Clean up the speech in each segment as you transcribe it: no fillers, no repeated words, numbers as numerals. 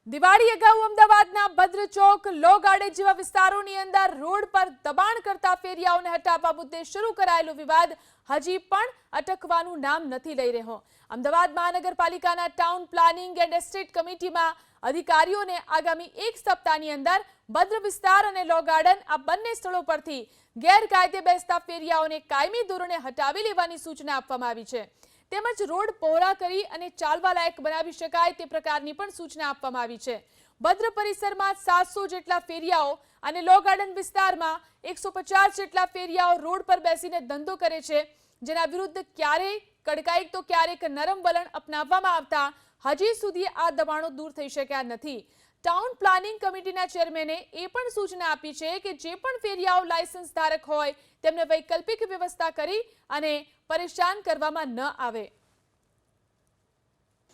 દિવાળી અગાઉ અમદાવાદના ભદ્ર ચોક, લો ગાર્ડન જેવા વિસ્તારોની અંદર રોડ પર દબાણ કરતા ફેરિયાઓને હટાવવા મુદ્દે શરૂ કરાયેલો વિવાદ હજી પણ અટકવાનું નામ નથી લઈ રહ્યો. અમદાવાદ મહાનગરપાલિકાના ટાઉન પ્લાનિંગ એન્ડ એસ્ટેટ કમિટીમાં અધિકારીઓને આગામી એક સપ્તાહની અંદર ભદ્ર વિસ્તાર અને લો ગાર્ડન આ બંને સ્થળો પરથી ગેરકાયદે બેસતા ફેરિયાઓને કાયમી ધોરણે હટાવી લેવાની સૂચના આપવામાં આવી છે. તેમજ રોડ પહોળા કરી અને ચાલવા લાયક બનાવી શકાય તે પ્રકારની પણ સૂચના આપવામાં આવી છે. ભદ્ર પરિસરમાં 700 જેટલા ફેરિયાઓ અને લો ગાર્ડન વિસ્તારમાં 150 જેટલા ફેરિયાઓ રોડ પર બેસીને ધંધો કરે છે, જેના વિરુદ્ધ ક્યારેક કડકાઈ તો ક્યારેક નરમ વલણ અપનાવવામાં આવતા હજી સુધી આ દબાણો દૂર થઈ શક્યા નથી. ટાઉન પ્લાનિંગ કમિટીના ચેરમેને એ પણ સૂચના આપી છે કે જે પણ ફેરિયાઓ લાયસન્સ ધારક હોય તેમને વૈકલ્પિક વ્યવસ્થા કરી અને પરેશાન કરવામાં ન આવે.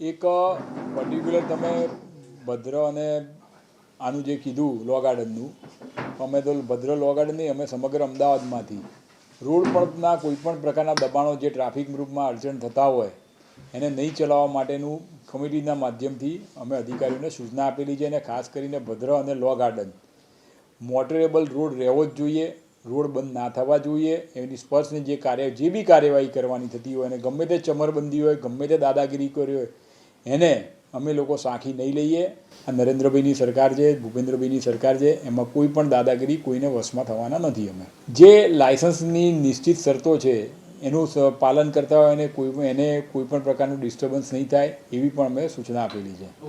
એક પર્ટિક્યુલર તમે ભદ્ર અને આનું જે કીધું લો ગાર્ડનનું, અમે તો ભદ્ર લો ગાર્ડનની અમે સમગ્ર અમદાવાદમાંથી રોડ પરના કોઈપણ પ્રકારના દબાણો જે ટ્રાફિક રૂપમાં અડચણ થતા હોય એને નહીં ચલાવવા માટેનું કમિટીના માધ્યમથી અમે અધિકારીઓને સૂચના આપેલી છે. અને ખાસ કરીને ભદ્ર અને લો ગાર્ડન મોટરેબલ રોડ રહેવો જ જોઈએ, રોડ બંધ ના થવા જોઈએ. એની સ્પર્શની જે બી કાર્યવાહી કરવાની થતી હોય અને ગમે તે ચમરબંધી હોય, ગમે તે દાદાગીરી કરી હોય એને અમે લોકો સાંખી નહીં લઈએ. આ નરેન્દ્રભાઈની સરકાર છે, ભૂપેન્દ્રભાઈની સરકાર છે, એમાં કોઈ પણ દાદાગીરી કોઈને વશમાં થવાના નથી. અમે જે લાયસન્સની નિશ્ચિત શરતો છે એનું પાલન કરતા હોય અને એને કોઈ પણ પ્રકારનું ડિસ્ટર્બન્સ નહીં થાય એવી પણ અમે સૂચના આપેલી છે.